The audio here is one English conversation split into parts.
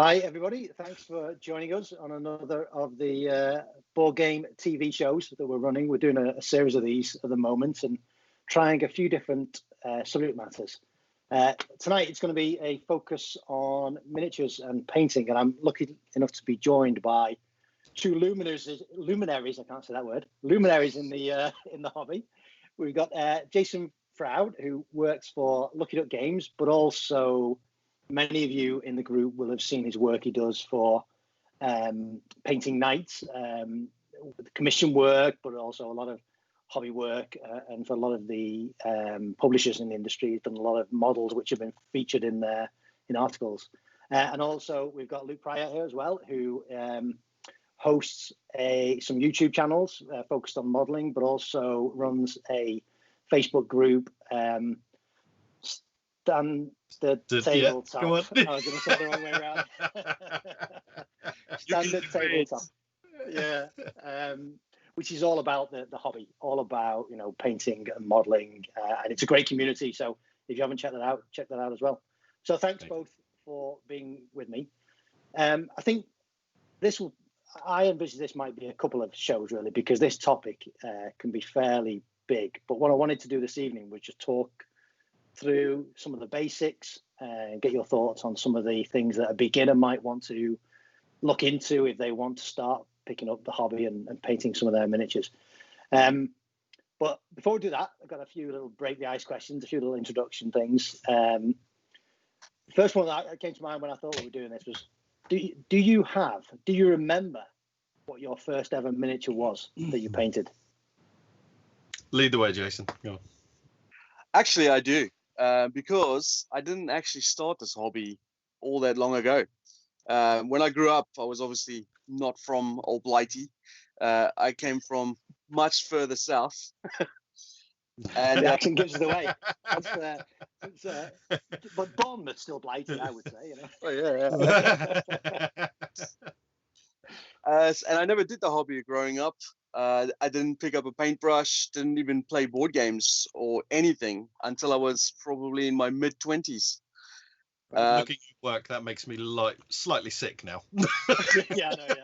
Hi, everybody. Thanks for joining us on another of the board game TV shows that we're running. We're doing a series of these at the moment and trying a few different subject matters. Tonight, it's going to be a focus on miniatures and painting, and I'm lucky enough to be joined by two luminaries, I can't say that word, luminaries in the hobby. We've got Jason Frowde, who works for Lucky Duck Games, but also many of you in the group will have seen his work he does for painting nights, commission work, but also a lot of hobby work, and for a lot of the publishers in the industry. He's done a lot of models which have been featured in articles. And also we've got Luke Pryor here as well, who hosts some YouTube channels focused on modeling, but also runs a Facebook group, Stand the Tabletop. I was going to say the wrong way around. Standard Tabletop. Yeah. Which is all about the hobby, all about, painting and modeling. And it's a great community. So if you haven't checked that out, check that out as well. So thanks both for being with me. I think I envision this might be a couple of shows really, because this topic can be fairly big. But what I wanted to do this evening was just talk through some of the basics and get your thoughts on some of the things that a beginner might want to look into if they want to start picking up the hobby and painting some of their miniatures. But before we do that, I've got a few little break the ice questions, a few little introduction things. The first one that came to mind when I thought we were doing this was, do you remember what your first ever miniature was that you painted? Lead the way, Jason. Go on. Actually, I do, because I didn't actually start this hobby all that long ago. When I grew up, I was obviously not from Old Blighty. I came from much further south. And the accent gives it away. But Bournemouth's still Blighty, I would say. Oh, yeah. And I never did the hobby growing up. I didn't pick up a paintbrush, didn't even play board games or anything until I was probably in my mid-20s. Looking at work, that makes me slightly sick now. Yeah, I know,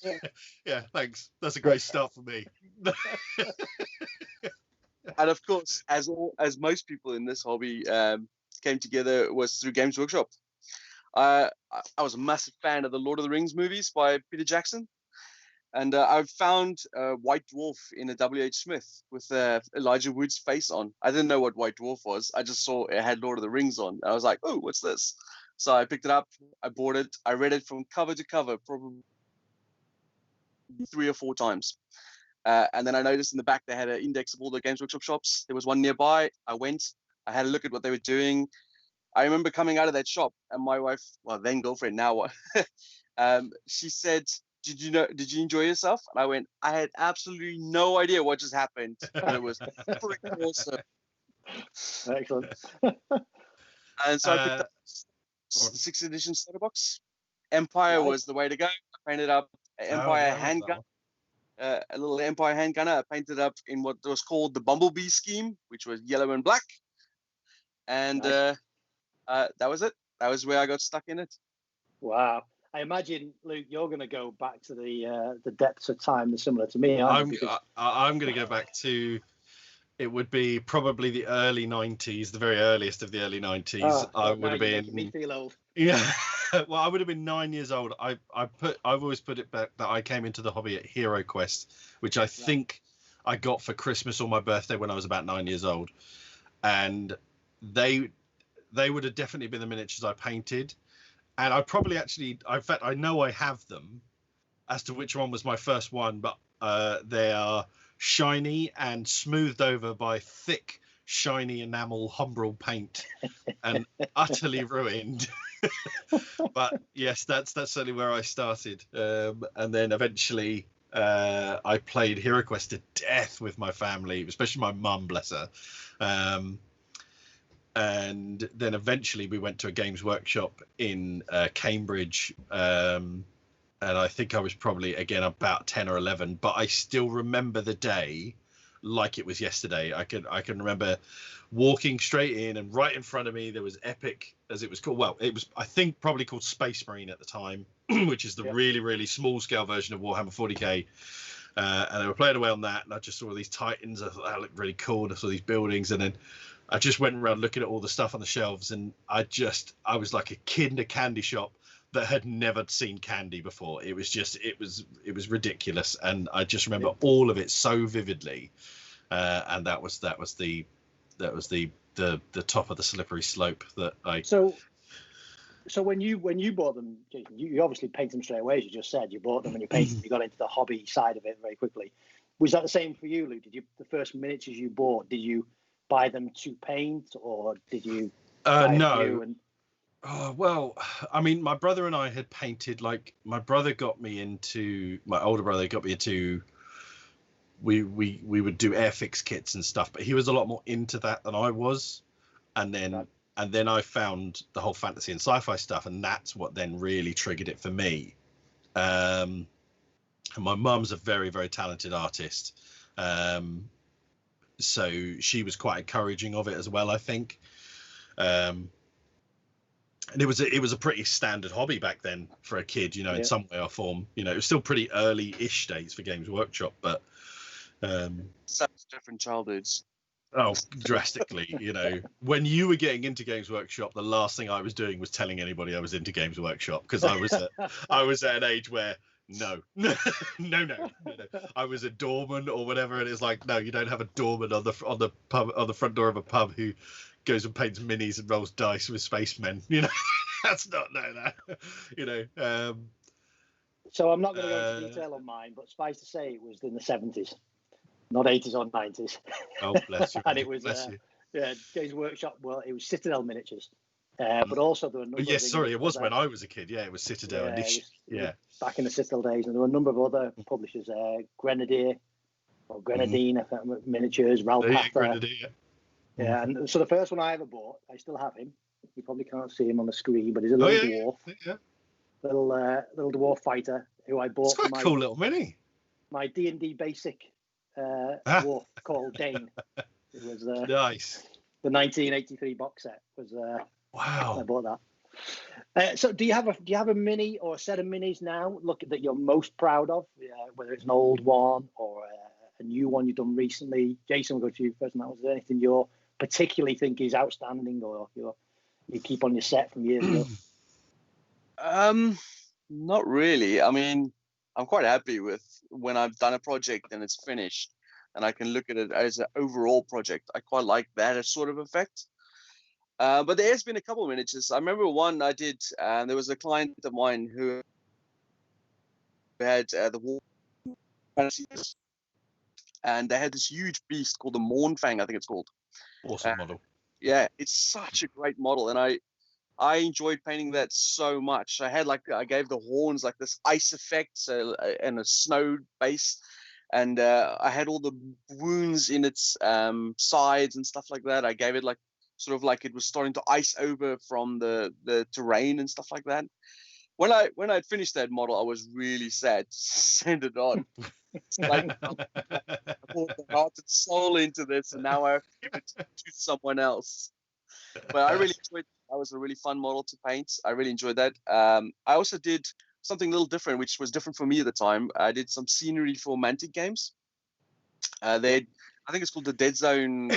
yeah. Yeah, thanks. That's a great start for me. And of course, as most people in this hobby came together, was through Games Workshop. I was a massive fan of the Lord of the Rings movies by Peter Jackson. And I found White Dwarf in a W.H. Smith with Elijah Wood's face on. I didn't know what White Dwarf was. I just saw it had Lord of the Rings on. I was like, oh, what's this? So I picked it up. I bought it. I read it from cover to cover, probably 3 or 4 times. And then I noticed in the back they had an index of all the Games Workshop shops. There was one nearby. I went. I had a look at what they were doing. I remember coming out of that shop, and my wife, well, then girlfriend, now, she said, Did you enjoy yourself? And I went, I had absolutely no idea what just happened. And it was freaking awesome. Excellent. And so I picked up the 6th edition starter box. Empire was the way to go. I painted up an Empire handgun, a little Empire handgunner. I painted up in what was called the Bumblebee scheme, which was yellow and black. And that was it. That was where I got stuck in it. Wow. I imagine, Luke, you're going to go back to the depths of time similar to me, aren't you? I'm going to go back to, it would be probably the early 90s, the very earliest of the early 90s. Oh, I would have been... making me feel old. Yeah. Well, I would have been 9 years old. I've always put it back that I came into the hobby at Hero Quest, which I think I got for Christmas or my birthday when I was about 9 years old. And they would have definitely been the miniatures I painted. And I probably actually, in fact, I know I have them as to which one was my first one, but they are shiny and smoothed over by thick, shiny enamel Humbrol paint and utterly ruined. But yes, that's certainly where I started. And then eventually I played Hero Quest to death with my family, especially my mum, bless her. And then eventually we went to a Games Workshop in Cambridge, and I think I was probably, again, about 10 or 11, but I still remember the day like it was yesterday. I can remember walking straight in, and right in front of me there was Epic, as it was called. Well, it was, I think, probably called Space Marine at the time, which is the really, really small scale version of Warhammer 40k. And they were playing away on that, and I just saw these Titans. I thought that looked really cool. I saw these buildings, and then I just went around looking at all the stuff on the shelves, and I was like a kid in a candy shop that had never seen candy before. It was just, it was ridiculous, and I just remember all of it so vividly. And that was the top of the slippery slope that I. So when you bought them, Jason, you obviously paint them straight away, as you just said. You bought them and you painted them. You got into the hobby side of it very quickly. Was that the same for you, Lou? Did you, the first miniatures you bought, did you buy them to paint, or did you? No. Well, I mean, my brother and I had painted. Like, my older brother got me into. We would do Airfix kits and stuff, but he was a lot more into that than I was, and then I found the whole fantasy and sci-fi stuff, and that's what then really triggered it for me. And my mum's a very, very talented artist, so she was quite encouraging of it as well, I think. And it was a pretty standard hobby back then for a kid, in some way or form. It was still pretty early-ish days for Games Workshop, but such different childhoods. Oh, drastically. When you were getting into Games Workshop, the last thing I was doing was telling anybody I was into Games Workshop, because I was at an age where no. I was a doorman or whatever, and it's like, no, you don't have a doorman on the front door of a pub who goes and paints minis and rolls dice with spacemen. That's not that. So I'm not going to go into detail on mine, but suffice to say, it was in the 70s. Not 80s or 90s. Oh, bless you. And it was, Games Workshop, well, it was Citadel Miniatures. But also there were a number it was when I was a kid. Yeah, it was Citadel. Back in the Citadel days. And there were a number of other publishers, Grenadier or Grenadine, Miniatures, Ralpatha. Yeah, and so the first one I ever bought, I still have him. You probably can't see him on the screen, but he's a little dwarf. Yeah. Little dwarf fighter who I bought. It's quite a cool little mini. My D&D basic dwarf called Dane. It was nice. The 1983 box set was. Wow. I bought that. So do you have a mini or a set of minis now? Look, that you're most proud of, whether it's an old one or a new one you've done recently. Jason, we'll go to you first. Was there anything you particularly think is outstanding, or you keep on your set from years ago? Not really. I mean, I'm quite happy with when I've done a project and it's finished, and I can look at it as an overall project. I quite like that sort of effect. But there has been a couple of miniatures. I remember one I did, and there was a client of mine who had the War Fantasy, and they had this huge beast called the Mournfang, I think it's called. Awesome model. Yeah, it's such a great model, and I enjoyed painting that so much. I gave the horns like this ice effect, and a snow base, and I had all the wounds in its sides and stuff like that. I gave it like sort of like it was starting to ice over from the terrain and stuff like that. When I'd finished that model, I was really sad to send it on. It's like I poured the heart and soul into this, and now I have to give it to someone else. But I really enjoyed it. That was a really fun model to paint. I really enjoyed that. I also did something a little different, which was different for me at the time. I did some scenery for Mantic games. I think it's called the Dead Zone.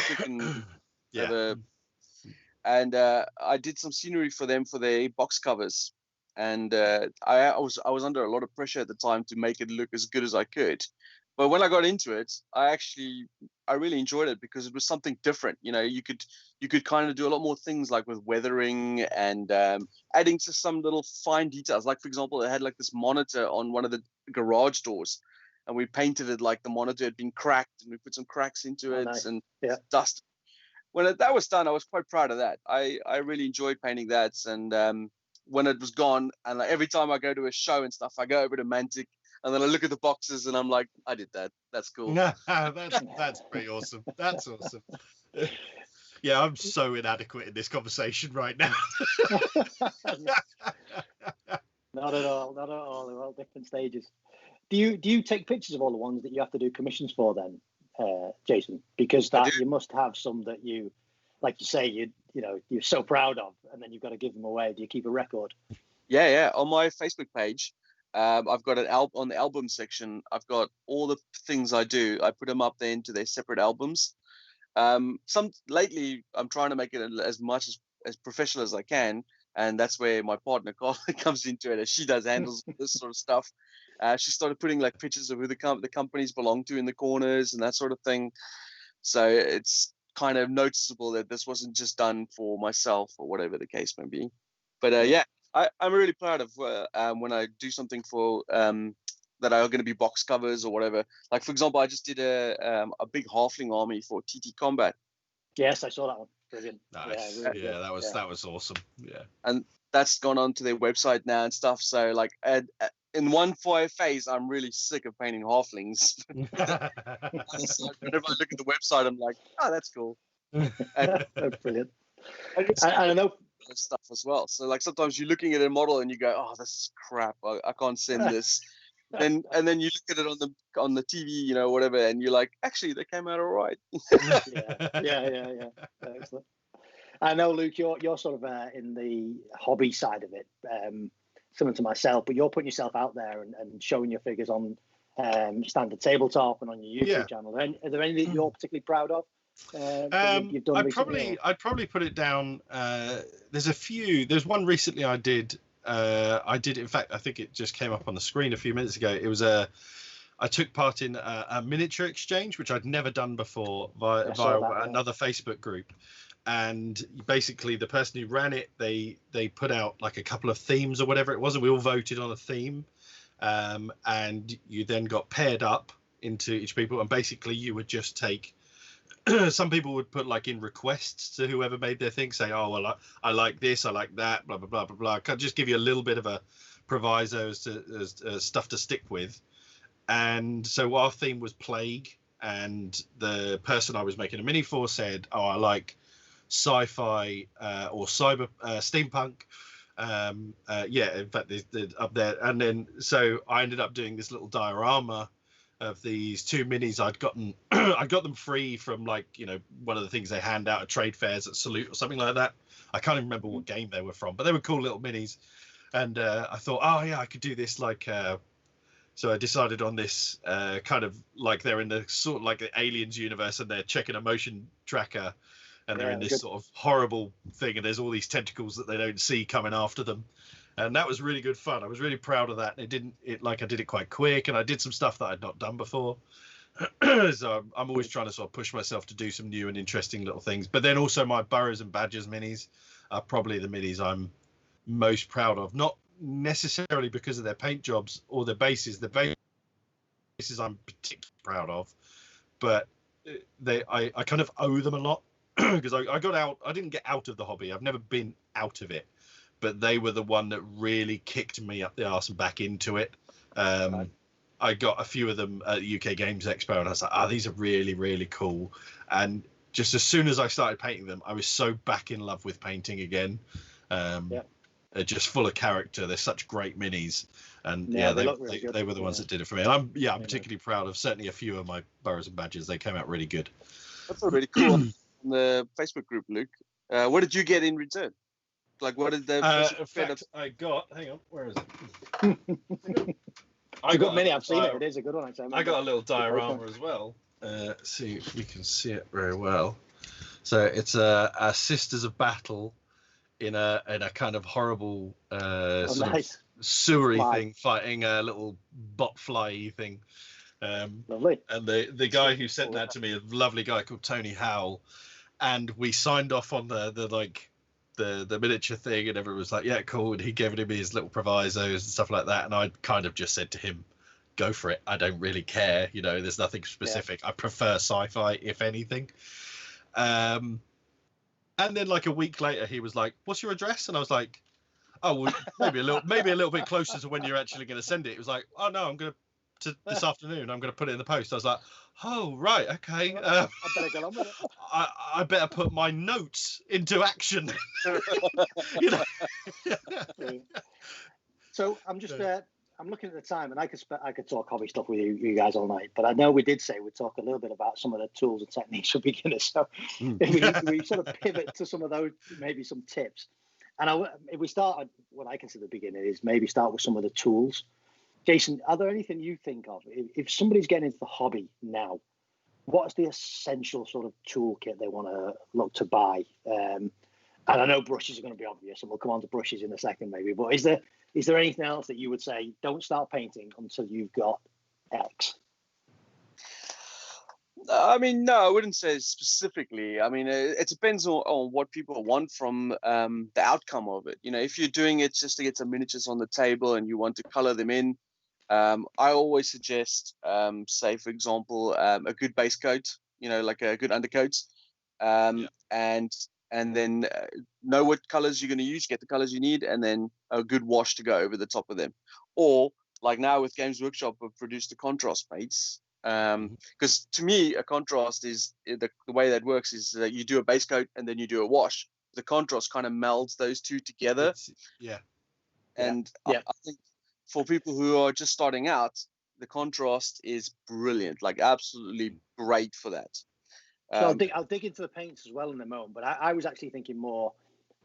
And I did some scenery for them for their box covers. And I was under a lot of pressure at the time to make it look as good as I could. But when I got into it, I really enjoyed it because it was something different. You could kind of do a lot more things, like with weathering and adding to some little fine details. Like, for example, it had like this monitor on one of the garage doors, and we painted it like the monitor had been cracked, and we put some cracks into it and dust. When that was done, I was quite proud of that. I really enjoyed painting that. And when it was gone, and like every time I go to a show and stuff, I go over to Mantic, and then I look at the boxes, and I'm like, I did that. That's cool. That's pretty awesome. That's awesome. Yeah, I'm so inadequate in this conversation right now. Not at all. They're all different stages. Do you take pictures of all the ones that you have to do commissions for then? Jason? Because that you must have some that you, like you say, you're so proud of, and then you've got to give them away. Do you keep a record? Yeah. On my Facebook page, I've got on the album section. I've got all the things I do. I put them up there into their separate albums. Lately, I'm trying to make it as much as professional as I can, and that's where my partner Carla comes into it, as she handles this sort of stuff. She started putting like pictures of who the companies belong to in the corners and that sort of thing. So it's kind of noticeable that this wasn't just done for myself or whatever the case may be. But yeah, I'm really proud of when I do something for that are going to be box covers or whatever. Like, for example, I just did a big halfling army for TT Combat. Yes, I saw that one. Brilliant. Nice. Yeah, really that was awesome. Yeah. And that's gone on to their website now and stuff. So like in one phase, I'm really sick of painting halflings. So whenever I look at the website, I'm like, oh, that's cool. And, brilliant. And I know stuff as well. So like sometimes you're looking at a model and you go, oh, this is crap. I can't send this. And then you look at it on the TV, whatever, and you're like, actually, they came out all right. Yeah. Excellent. I know, Luke, you're sort of in the hobby side of it, similar to myself, but you're putting yourself out there and showing your figures on Standard Tabletop and on your YouTube channel. Are there any that you're particularly proud of? You've done recently? I'd probably put it down. There's a few. There's one recently I did. In fact, I think it just came up on the screen a few minutes ago. It was I took part in a miniature exchange, which I'd never done before via another Facebook group. And basically the person who ran it, they put out like a couple of themes or whatever it was, and we all voted on a theme. And you then got paired up into each people, and basically you would just take some people would put like in requests to whoever made their thing, saying, oh, well, I like this, I like that, blah, blah, blah, blah, blah. Can just give you a little bit of a proviso as to stuff to stick with. And so our theme was Plague, and the person I was making a mini for said, oh, I like sci-fi or cyber steampunk. In fact, they're up there. And then so I ended up doing this little diorama of these two minis I'd gotten. I got them free from one of the things they hand out at trade fairs at Salute or something like that. I can't even remember what game they were from, but they were cool little minis. And I thought, oh yeah, I could do this so I decided on this kind of like they're in the sort of like the Aliens universe, and they're checking a motion tracker, and they're in this sort of horrible thing, and there's all these tentacles that they don't see coming after them. And that was really good fun. I was really proud of that. I did it quite quick, and I did some stuff that I'd not done before. So I'm always trying to sort of push myself to do some new and interesting little things. But then also my Burrows and Badgers minis are probably the minis I'm most proud of. Not necessarily because of their paint jobs or their bases. The bases I'm particularly proud of, but I kind of owe them a lot because I got out. I didn't get out of the hobby. I've never been out of it. But they were the one that really kicked me up the arse and back into it. I got a few of them at the UK Games Expo, and I was like, these are really, really cool. And just as soon as I started painting them, I was so back in love with painting again. They're just full of character. They're such great minis. And they were the ones that did it for me. And I'm particularly proud of certainly a few of my Burrows and Badgers. They came out really good. That's really cool. On the Facebook group, Luke. What did you get in return? Like, what did the in fact, I got, hang on, where is it? I got many. I've seen it. It is a good one, actually. I got a little diorama as well. See if we can see it very well. So it's a Sisters of Battle in a kind of horrible of sewery thing, fighting a little bot fly thing. Lovely. And the guy who sent that to me, a lovely guy called Tony Howell, and we signed off on the miniature thing, and everyone was like, yeah, cool. And he gave me his little provisos and stuff like that. And I kind of just said to him, go for it. I don't really care. There's nothing specific. I prefer sci-fi, if anything. And then like a week later, he was like, what's your address? And I was like, oh, well, maybe a little bit closer to when you're actually going to send it. It was like, oh no, I'm going to this afternoon. I'm going to put it in the post. I was like, oh right, okay. I better get on with it. I better put my notes into action. So I'm just I'm looking at the time, and I could talk hobby stuff with you guys all night. But I know we did say we'd talk a little bit about some of the tools and techniques for beginners. So if we sort of pivot to some of those, maybe some tips. And if we start, what I consider the beginner is maybe start with some of the tools. Jason, are there anything you think of if somebody's getting into the hobby now? What's the essential sort of toolkit they want to look to buy? And I know brushes are going to be obvious, and we'll come on to brushes in a second, maybe. But is there anything else that you would say, don't start painting until you've got X? I mean, no, I wouldn't say specifically. I mean, it depends on what people want from the outcome of it. You know, if you're doing it just to get some miniatures on the table and you want to color them in, I always suggest, say, for example, a good base coat, you know, like a good undercoat, and then know what colors you're going to use, get the colors you need, and then a good wash to go over the top of them. Or like now with Games Workshop, we've produced the contrast paints. Because to me, a contrast is the way that works is that you do a base coat and then you do a wash. The contrast kind of melds those two together. And I think for people who are just starting out, the contrast is brilliant, like absolutely great for that. So I'll dig into the paints as well in a moment, but I was actually thinking more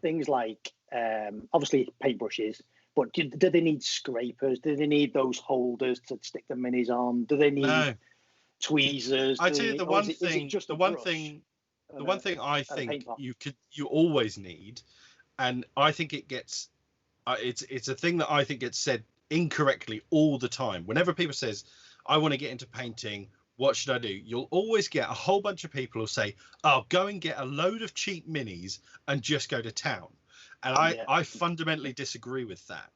things like obviously paintbrushes, but do they need scrapers? Do they need those holders to stick the minis on? Do they need tweezers? I tell you the one thing I think you always need, and I think it gets it's a thing that I think gets said incorrectly all the time. Whenever people says, I want to get into painting, what should I do? You'll always get a whole bunch of people who say, oh, go and get a load of cheap minis and just go to town. And I fundamentally disagree with that.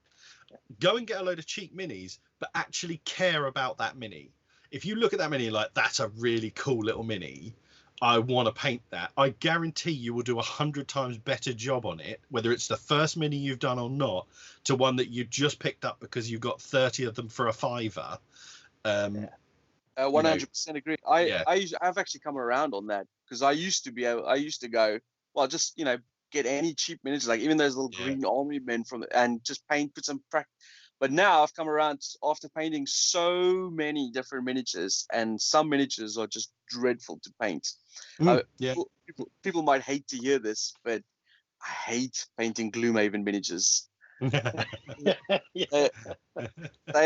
Go and get a load of cheap minis, but actually care about that mini. If you look at that mini like, that's a really cool little mini, I want to paint that, I guarantee you will do 100 times better job on it, whether it's the first mini you've done or not, to one that you just picked up because you got 30 of them for a $5. 100% agree. I've actually come around on that, because I used to go, well, just, you know, get any cheap miniatures, like even those little green army men and just put some practice. But now I've come around after painting so many different miniatures, and some miniatures are just dreadful to paint. People might hate to hear this, but I hate painting Gloomhaven miniatures. They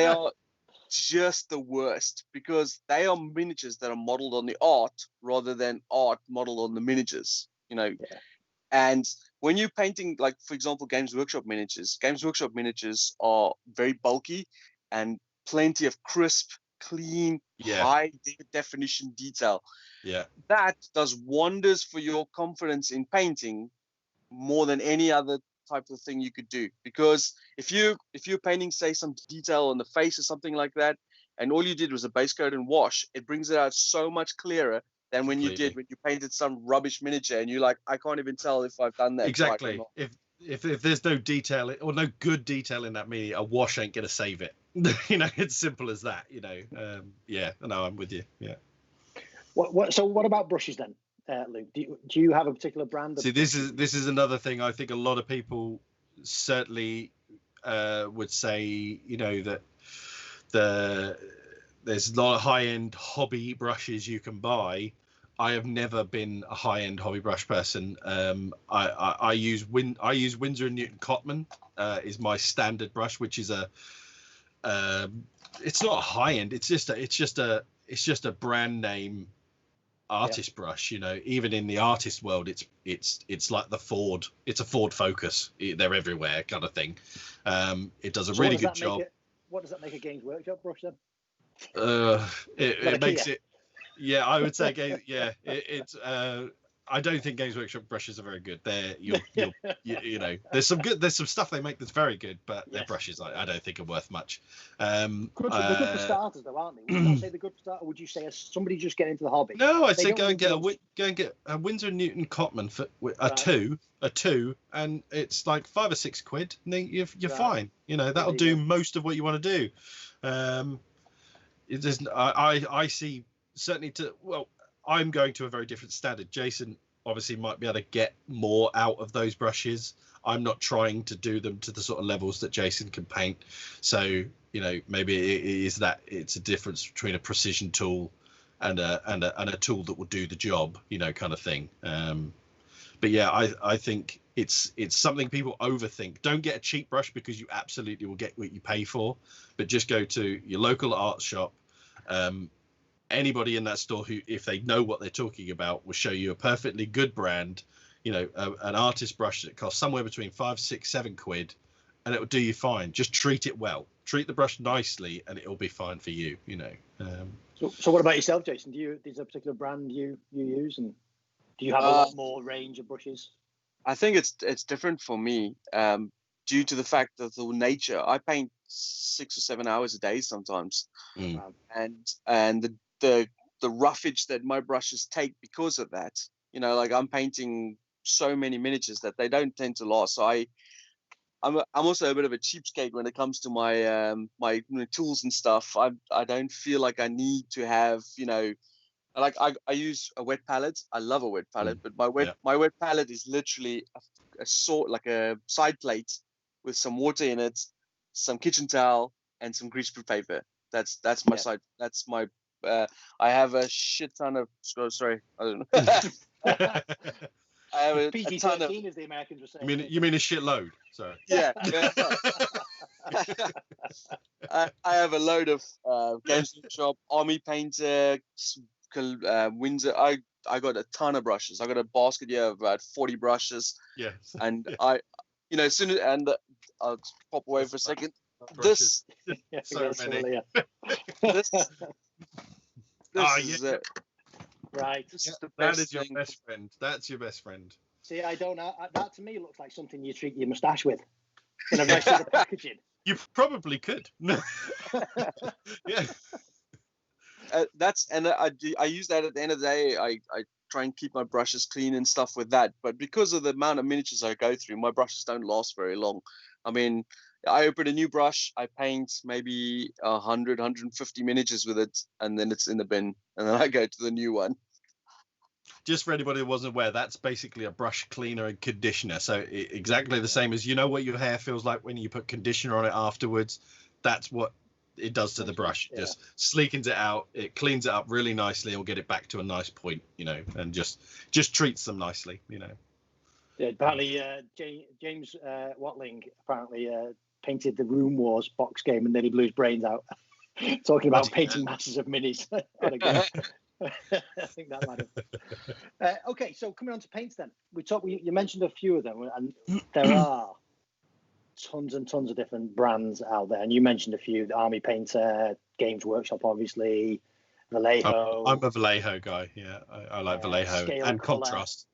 are just the worst, because they are miniatures that are modeled on the art rather than art modeled on the miniatures, you know. And when you're painting, like, for example, Games Workshop miniatures are very bulky and plenty of crisp, clean, high definition detail. That does wonders for your confidence in painting more than any other type of thing you could do. Because if you're painting, say, some detail on the face or something like that, and all you did was a base coat and wash, it brings it out so much clearer than when you painted some rubbish miniature and you're like, I can't even tell if I've done that exactly right or not. If there's no detail or no good detail in that mini, a wash ain't gonna save it. You know, it's simple as that, you know. No, I'm with you. So what about brushes then, Luke? Do you have a particular brand? See, this is another thing I think a lot of people certainly would say, you know, that there's a lot of high-end hobby brushes you can buy. I have never been a high-end hobby brush person. I use Winsor & Newton Cotman is my standard brush, which is it's not a high-end. It's just a brand name artist brush. You know, even in the artist world, it's like the Ford. It's a Ford Focus. They're everywhere, kind of thing. It does a really good job. What does that make a Games Workshop brush then? It makes it. Yeah, I would say it's. I don't think Games Workshop brushes are very good. They're you know, there's some stuff they make that's very good, but their brushes I don't think are worth much. They're good for starters, though, aren't they? Would you not say they're good for starters? Would you say as somebody just getting into the hobby? No, I'd say go and get a Winsor & Newton Cotman for a two, and it's like £5 or £6. And you're fine. You know, that'll do most of what you want to do. I see certainly I'm going to a very different standard. Jason obviously might be able to get more out of those brushes. I'm not trying to do them to the sort of levels that Jason can paint. So maybe it is that it's a difference between a precision tool and a tool that will do the job, kind of thing. But yeah, I think it's something people overthink. Don't get a cheap brush because you absolutely will get what you pay for, but just go to your local art shop. Anybody in that store who, if they know what they're talking about, will show you a perfectly good brand, an artist brush that costs somewhere between 5, 6, 7 quid, and it will do you fine. Just treat it well, treat the brush nicely, and it'll be fine for you. So what about yourself, Jason? Is there a particular brand you use, and do you have a lot more range of brushes? I think it's different for me, due to the fact that the nature. I paint 6 or 7 hours a day sometimes, and the roughage that my brushes take because of that. Like I'm painting so many miniatures that they don't tend to last. So I'm also a bit of a cheapskate when it comes to my my tools and stuff. I don't feel like I need to have like I use a wet palette. I love a wet palette, but my wet palette is literally a sort like a side plate with some water in it, some kitchen towel, and some greaseproof paper. That's my side. That's my. I have a shit ton of. Sorry, I don't know. I have a ton of. As the Americans were saying. You mean a shitload? Sorry. Yeah. I have a load of Games Workshop, Army Painter, Windsor. I got a ton of brushes. I got a basket here of about 40 brushes. Yeah. And as soon as I'll pop away for a second. This so many. This is it. Right. That is your best friend. That's your best friend. See, I don't know. That to me looks like something you treat your moustache with in a nice little packaging. You probably could. Yeah. I use that at the end of the day. I try and keep my brushes clean and stuff with that. But because of the amount of miniatures I go through, my brushes don't last very long. I mean, I open a new brush, I paint maybe 100, 150 miniatures with it, and then it's in the bin, and then I go to the new one. Just for anybody who wasn't aware, that's basically a brush cleaner and conditioner. So exactly the same as what your hair feels like when you put conditioner on it afterwards. That's what it does to the brush. It just sleekens it out, it cleans it up really nicely, and will get it back to a nice point, and just treats them nicely, Yeah, apparently James Watling painted the Room Wars box game and nearly blew his brains out talking about painting masses of minis on a game. I think that might have. Okay, so coming on to paints then. You mentioned a few of them, and there are tons and tons of different brands out there. And you mentioned a few: the Army Painter, Games Workshop, obviously, Vallejo. I'm a Vallejo guy. Yeah, I like Vallejo and Contrast.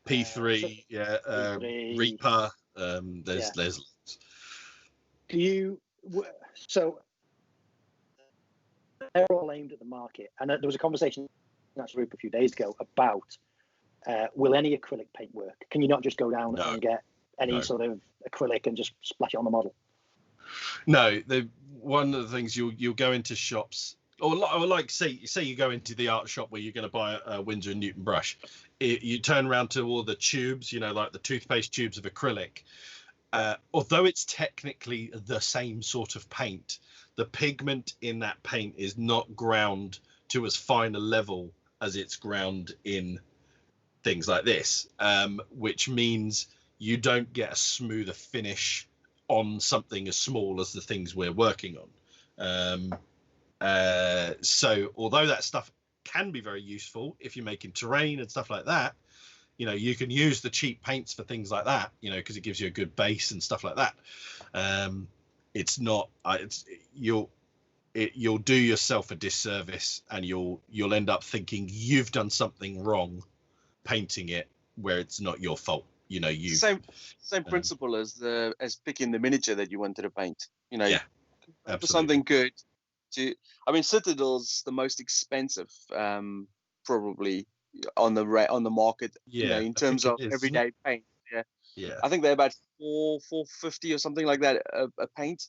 P3, P3. Reaper. There's lots. So they're all aimed at the market, and there was a conversation in that group a few days ago about will any acrylic paint work? Can you not just go down and get any sort of acrylic and just splash it on the model? No, one of the things you'll go into shops, or like say you go into the art shop where you're going to buy a Winsor & Newton brush. You turn around to all the tubes, like the toothpaste tubes of acrylic. Although it's technically the same sort of paint, the pigment in that paint is not ground to as fine a level as it's ground in things like this, which means you don't get a smoother finish on something as small as the things we're working on. So although that stuff can be very useful if you're making terrain and stuff like that, you can use the cheap paints for things like that, because it gives you a good base and stuff like that. It's not, you'll do yourself a disservice, and you'll end up thinking you've done something wrong painting it where it's not your fault. Same principle as picking the miniature that you wanted to paint. For something good. Citadel's the most expensive, probably on the market. In terms of everyday paint. Yeah. I think they're about $450 or something like that a paint,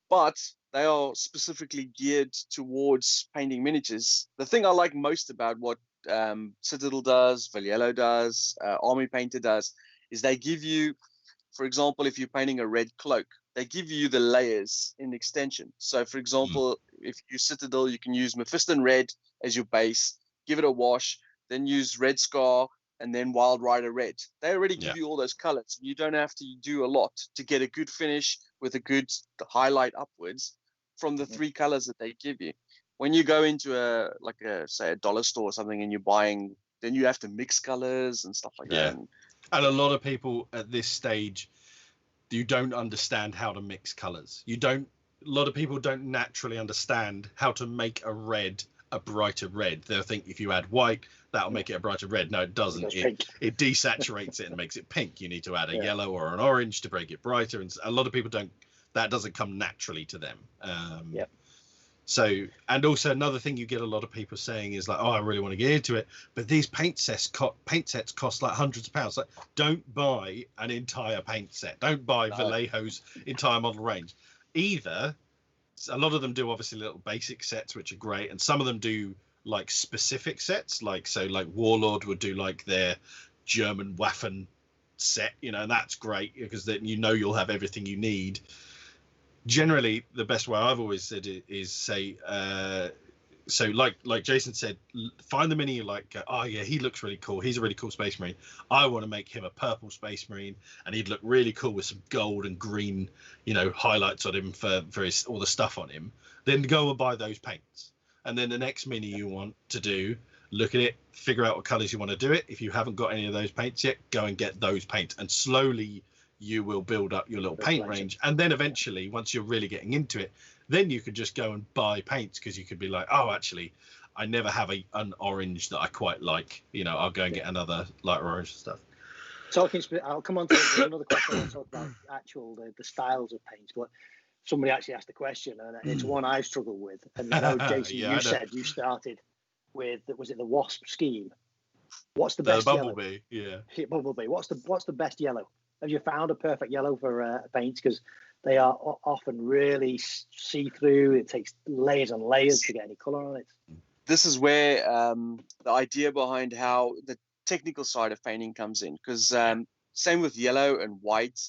but they are specifically geared towards painting miniatures. The thing I like most about what Citadel does, Vallejo does, Army Painter does, is they give you, for example, if you're painting a red cloak, they give you the layers in the extension. So, for example, if you Citadel, you can use Mephiston Red as your base, give it a wash, then use Red Scar, and then Wild Rider Red. They already give you all those colors. You don't have to do a lot to get a good finish with a good highlight upwards from the 3 colors that they give you. When you go into say a dollar store or something and you're buying, then you have to mix colors and stuff like that. And a lot of people at this stage, you don't understand how to mix colors. A lot of people don't naturally understand how to make a red a brighter red. They'll think if you add white, that'll make it a brighter red. No, it doesn't. It desaturates it and makes it pink. You need to add a yellow or an orange to make it brighter. And a lot of people that doesn't come naturally to them. So, and also another thing you get a lot of people saying is like, oh, I really want to get into it, but these paint sets cost like hundreds of pounds. Like, don't buy an entire paint set. Don't buy Vallejo's entire model range. Either, a lot of them do obviously little basic sets, which are great, and some of them do like specific sets, like Warlord would do like their German Waffen set, and that's great because then you'll have everything you need. Generally, the best way I've always said it is say, so like Jason said, find the mini like, oh yeah, he looks really cool. He's a really cool Space Marine. I want to make him a purple Space Marine, and he'd look really cool with some gold and green, highlights on him for all the stuff on him. Then go and buy those paints, and then the next mini you want to do, look at it, figure out what colors you want to do it. If you haven't got any of those paints yet, go and get those paints, and slowly you will build up your little paint range. And then eventually, once you're really getting into it, then you could just go and buy paints, because you could be like, oh, actually, I never have an orange that I quite like. I'll go and get another lighter orange stuff. I'll come on to another question. I'll talk about the styles of paints, but somebody actually asked a question, and it's one I struggle with. And I know, Jason, you said you started with, was it the Wasp scheme? What's the best Bumblebee? Yellow? Yeah, Bumblebee. What's the best yellow? Have you found a perfect yellow for paints? Because they are often really see-through. It takes layers and layers to get any color on it. This is where the idea behind how the technical side of painting comes in. Because same with yellow and white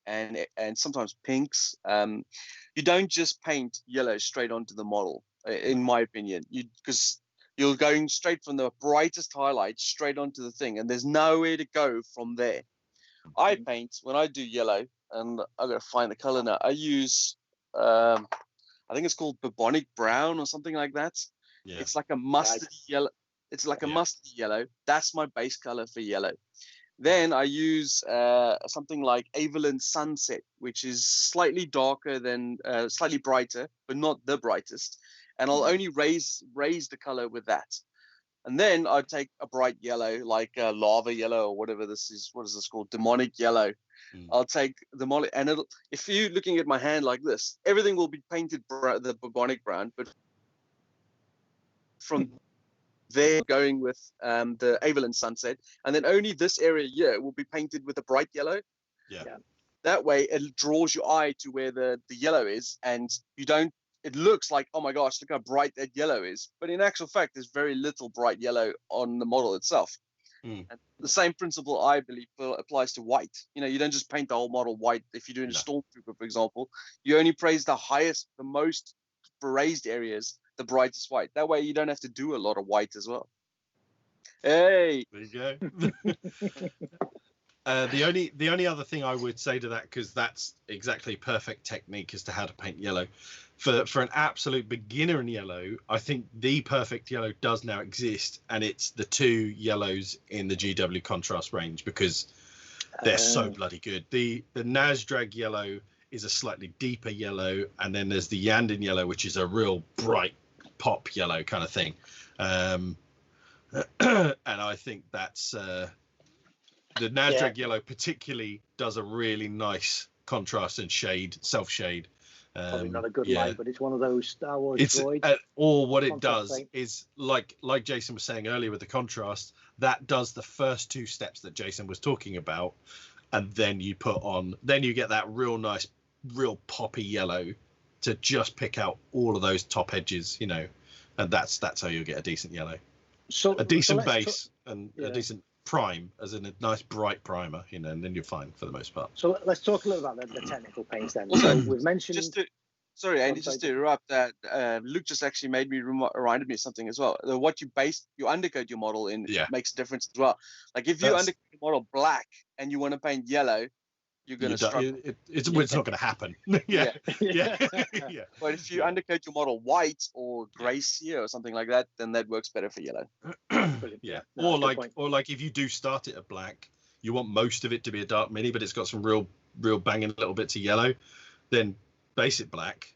and sometimes pinks. You don't just paint yellow straight onto the model, in my opinion. Because you're going straight from the brightest highlight straight onto the thing, and there's nowhere to go from there. I paint, when I do yellow, and I've got to find the color now, I use, I think it's called bubonic brown or something like that. Yeah. It's like a mustard yellow. It's like a mustard yellow. That's my base color for yellow. Then I use something like Avalon Sunset, which is slightly darker than, slightly brighter, but not the brightest. And I'll only raise the color with that. And then I take a bright yellow, like lava yellow or whatever this is. What is this called? Demonic yellow. I'll take the and if you're looking at my hand like this, everything will be painted the bubonic brown. But from there, going with the Avalon Sunset, and then only this area here will be painted with a bright yellow. Yeah. That way, it draws your eye to where the yellow is, and you don't. It looks like, oh my gosh, look how bright that yellow is. But in actual fact, there's very little bright yellow on the model itself. And the same principle, I believe, applies to white. You don't just paint the whole model white. If you're doing a Stormtrooper, for example, you only praise the most raised areas, the brightest white. That way, you don't have to do a lot of white as well. Hey! There you go. The only other thing I would say to that, because that's exactly perfect technique as to how to paint yellow. For an absolute beginner in yellow, I think the perfect yellow does now exist, and it's the 2 yellows in the GW contrast range, because they're so bloody good. The Nazdrag yellow is a slightly deeper yellow, and then there's the Yandin yellow, which is a real bright pop yellow kind of thing. And I think that's the Nazdrag yellow particularly does a really nice contrast and self-shade. Probably not a good light, but it's one of those Star Wars droids. Or what it does is, like Jason was saying earlier with the contrast, that does the first 2 steps that Jason was talking about, and then you get that real nice, real poppy yellow to just pick out all of those top edges, and that's how you get a decent yellow. So a decent base and a decent prime, as in a nice bright primer, and then you're fine for the most part. So let's talk a little about the technical paints then. So we've mentioned. Sorry, Andy, just to interrupt that. Luke just actually made me reminded me of something as well. What you undercoat your model in makes a difference as well. Like if you undercoat your model black and you want to paint yellow, you're going to struggle. It's not going to happen. yeah. But if you undercoat your model white or grey sear or something like that, then that works better for yellow. Yeah. Or like if you do start it at black, you want most of it to be a dark mini, but it's got some real banging little bits of yellow, then base it black,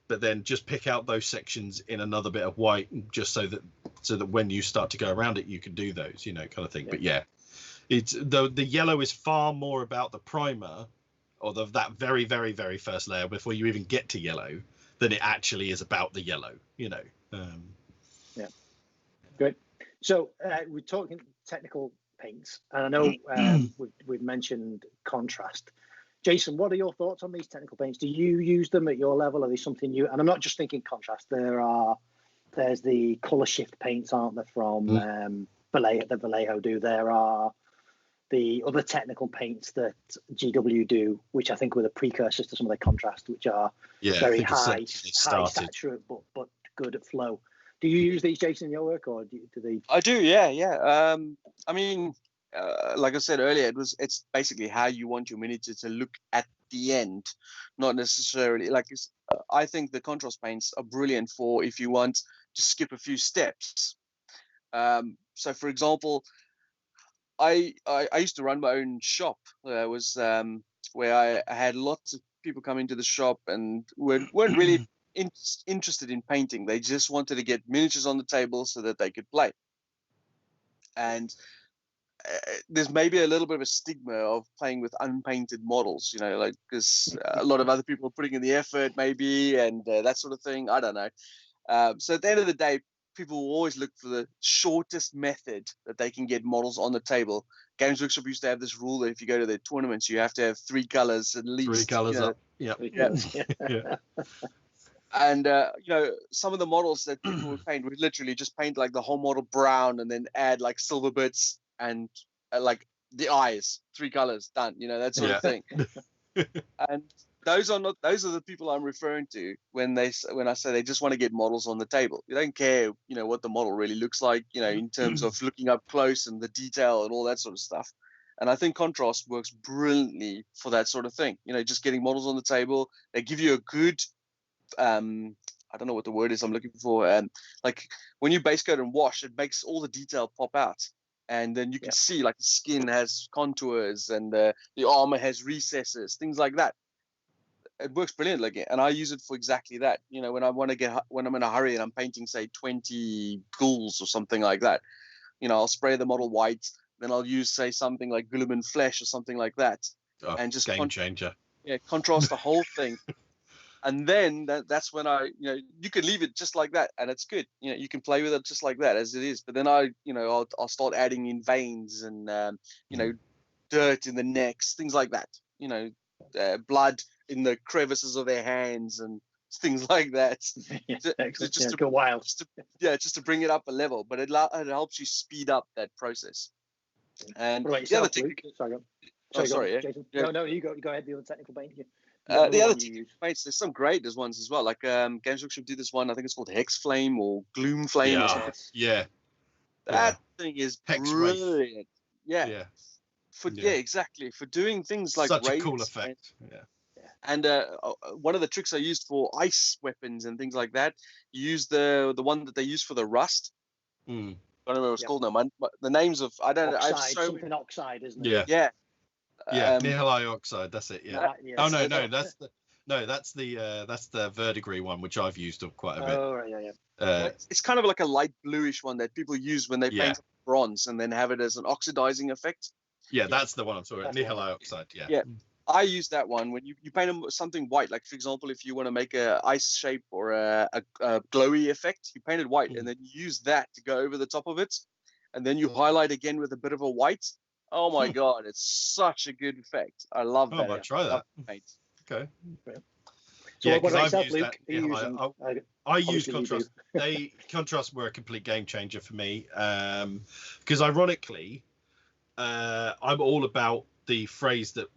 but then just pick out those sections in another bit of white, just so that when you start to go around it, you can do those, kind of thing. But it's the yellow is far more about the primer or that very, very, very first layer before you even get to yellow than it actually is about the yellow. Good. So we're talking technical paints, and I know we've mentioned contrast. Jason, what are your thoughts on these technical paints? Do you use them at your level? Are they something you? And I'm not just thinking contrast. There's the color shift paints, aren't there, from Vallejo do. There are the other technical paints that GW do, which I think were the precursors to some of their contrast, which are very high saturate but good at flow. Do you use these, Jason, in your work, or do they? I do, yeah. I mean, like I said earlier, it's basically how you want your miniature to look at the end, not necessarily like. I think the contrast paints are brilliant for if you want to skip a few steps. So, for example, I used to run my own shop. It was where I had lots of people come into the shop and weren't really interested in painting. They just wanted to get miniatures on the table so that they could play. And there's maybe a little bit of a stigma of playing with unpainted models, like because a lot of other people are putting in the effort maybe and that sort of thing. I don't know. So at the end of the day, people will always look for the shortest method that they can get models on the table. Games Workshop used to have this rule that if you go to their tournaments, you have to have 3 colors at least. 3 colors up. Yeah. And some of the models that people would paint would literally just paint like the whole model brown and then add like silver bits and like the eyes, 3 colors, done. That sort of thing. And those are the people I'm referring to when I say they just want to get models on the table. You don't care, what the model really looks like, in terms of looking up close and the detail and all that sort of stuff. And I think contrast works brilliantly for that sort of thing. Just getting models on the table. They give you a good, I don't know what the word is I'm looking for. Like when you base coat and wash, it makes all the detail pop out. And then you can see like the skin has contours and the armor has recesses, things like that. It works brilliantly, and I use it for exactly that. When I'm in a hurry and I'm painting, say, 20 ghouls or something like that, I'll spray the model white, then I'll use, say, something like Guilliman flesh or something like that, and just game changer. Yeah, contrast the whole thing, and then that's when you can leave it just like that, and it's good. You can play with it just like that as it is. But then I'll start adding in veins and dirt in the necks, things like that. Blood in the crevices of their hands and things like that. Just to go wild. Just to bring it up a level, but it helps you speed up that process. And the other thing. Sorry, Jason. Yeah. No, you go ahead. The other technical paint. The other technical paints, there's some great ones as well. Like Games Workshop do this one. I think it's called Hex Flame or Gloom Flame or something. Yeah. That thing is Hex brilliant. Yeah. Exactly. For doing things like such a cool effect. And one of the tricks I used for ice weapons and things like that, you use the one that they use for the rust. I don't remember what it's called now. But the names of something oxide, isn't it? Yeah. Nihilai oxide. That's it. Yeah. That's the verdigris one, which I've used quite a bit. Oh right, yeah. It's kind of like a light bluish one that people use when they paint bronze and then have it as an oxidizing effect. Yeah, that's the one I'm talking about. Nihilai oxide. Yeah. I use that one when you paint something white. Like, for example, if you want to make a ice shape or a glowy effect, you paint it white and then you use that to go over the top of it. And then you highlight again with a bit of a white. Oh, my God. It's such a good effect. I love that. I might try that. Okay. So what about yourself, Luke? I use contrast. Contrasts were a complete game changer for me because, ironically, I'm all about the phrase that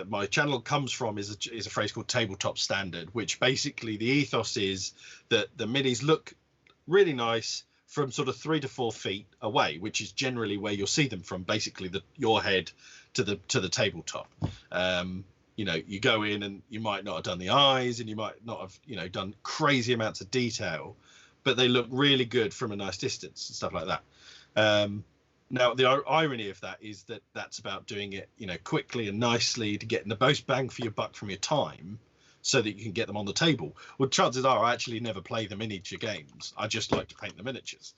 my channel comes from is a phrase called tabletop standard, which basically the ethos is that the minis look really nice from sort of 3 to 4 feet away, which is generally where you'll see them from, basically your head to the tabletop. You go in and you might not have done the eyes, and you might not have done crazy amounts of detail, but they look really good from a nice distance and stuff like that. Now, the irony of that is that that's about doing it, quickly and nicely to get the most bang for your buck from your time, so that you can get them on the table. Well, chances are I actually never play the miniature games. I just like to paint the miniatures.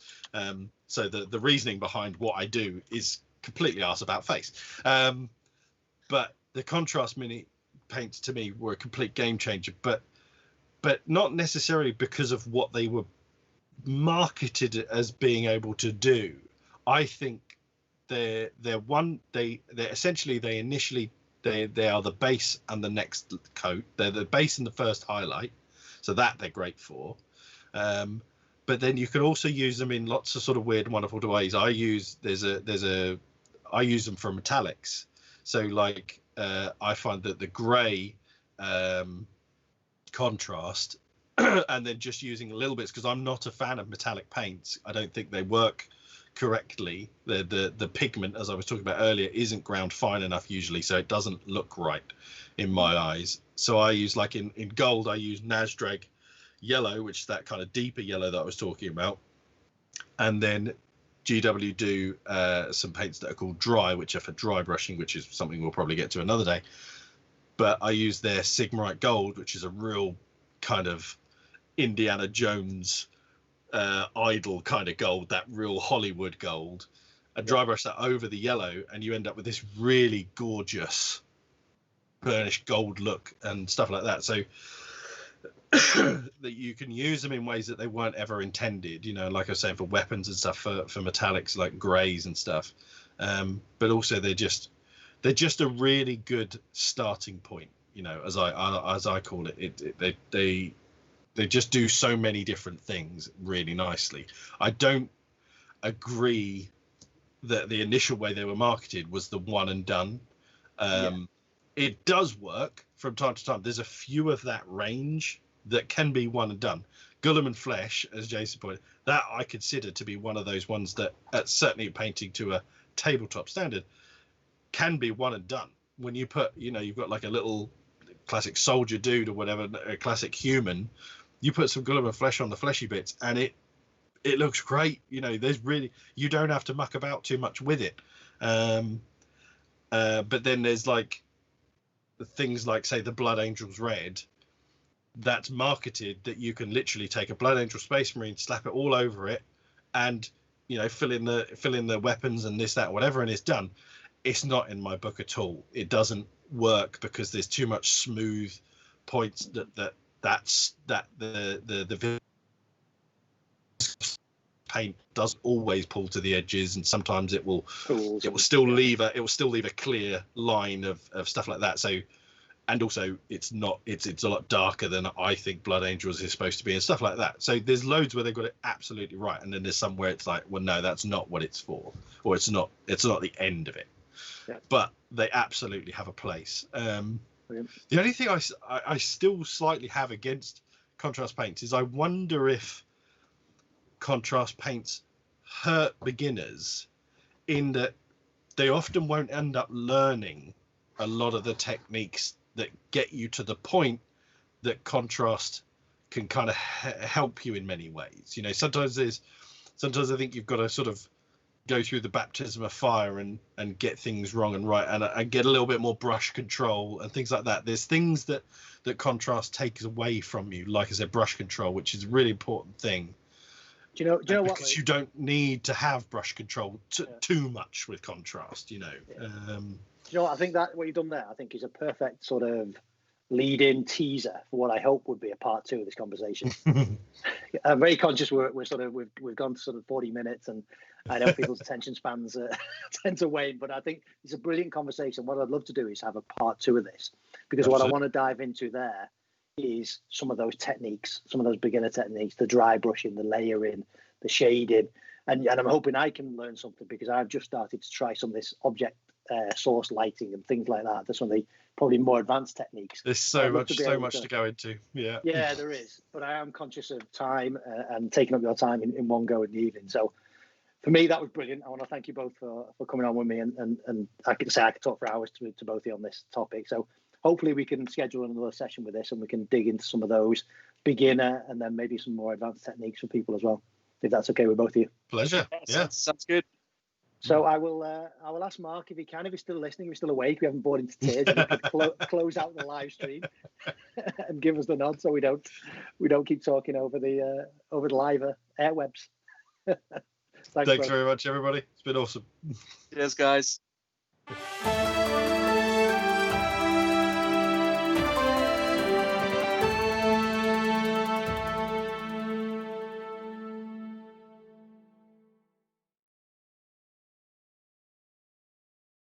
So the reasoning behind what I do is completely arse about face. But the contrast mini paints to me were a complete game changer, but not necessarily because of what they were marketed as being able to do. I think they are the base and the next coat. They're the base and the first highlight, so that they're great for. But then you can also use them in lots of sort of weird and wonderful ways. I use them for metallics. So like I find that the grey contrast and then just using a little bits, because I'm not a fan of metallic paints. I don't think they work correctly. The pigment, as I was talking about earlier, isn't ground fine enough usually, so it doesn't look right in my eyes. So I use, like in gold, I use Nasdrag yellow, which is that kind of deeper yellow that I was talking about, and then GW do some paints that are called dry, which are for dry brushing, which is something we'll probably get to another day. But I use their Sigmarite gold, which is a real kind of Indiana Jones idol kind of gold, that real Hollywood gold, and dry brush that over the yellow, and you end up with this really gorgeous burnished gold look and stuff like that. So that you can use them in ways that they weren't ever intended, like I was saying, for weapons and stuff, for metallics like greys and stuff, but also they're just a really good starting point, as I call it. They just do so many different things really nicely. I don't agree that the initial way they were marketed was the one and done. It does work from time to time. There's a few of that range that can be one and done. Gullum and Flesh, as Jason pointed, that I consider to be one of those ones that, certainly painting to a tabletop standard, can be one and done. When you put, you've got like a little classic soldier dude or whatever, a classic human, you put some Gullum and Flesh on the fleshy bits, and it looks great. You don't have to muck about too much with it. But then there's like things like, say, the Blood Angels Red, that's marketed that you can literally take a Blood Angel Space Marine, slap it all over it, and fill in the weapons and this, that, whatever, and it's done. It's not in my book at all. It doesn't work because there's too much smooth points the paint doesn't always pull to the edges, and sometimes it will still leave a clear line of stuff like that. So, and also it's a lot darker than I think Blood Angels is supposed to be and stuff like that. So there's loads where they've got it absolutely right, and then there's some where it's like, well, no, that's not what it's for, or it's not the end of it. But they absolutely have a place. The only thing I still slightly have against contrast paints is I wonder if contrast paints hurt beginners in that they often won't end up learning a lot of the techniques that get you to the point that contrast can kind of help you in many ways. Sometimes I think you've got to sort of go through the baptism of fire and get things wrong and right, and get a little bit more brush control and things like that. There's things that contrast takes away from you, like I said, brush control, which is a really important thing. Do you know what? Because you don't need to have brush control too much with contrast, Do you know what? I think that what you've done there, I think, is a perfect sort of lead-in teaser for what I hope would be a part 2 of this conversation. I'm very conscious we've gone to sort of 40 minutes, and I know people's attention spans tend to wane, but I think it's a brilliant conversation. What I'd love to do is have a part 2 of this, because what I want to dive into there is some of those techniques, some of those beginner techniques, the dry brushing, the layering, the shading, and I'm hoping I can learn something, because I've just started to try some of this object source lighting and things like that. There's some of the probably more advanced techniques. There's so much to go into. Yeah. Yeah, there is. But I am conscious of time and taking up your time in one go in the evening. So for me, that was brilliant. I want to thank you both for coming on with me. And I can say I could talk for hours to both of you on this topic. So hopefully we can schedule another session with this, and we can dig into some of those beginner and then maybe some more advanced techniques for people as well, if that's okay with both of you. Pleasure. Yeah. Sounds good. So I will ask Mark if he can, if he's still listening, if he's still awake, we haven't bored into tears, and he could close out the live stream and give us the nod, so we don't keep talking over the live airwebs. Thanks very much, everybody. It's been awesome. Cheers, guys.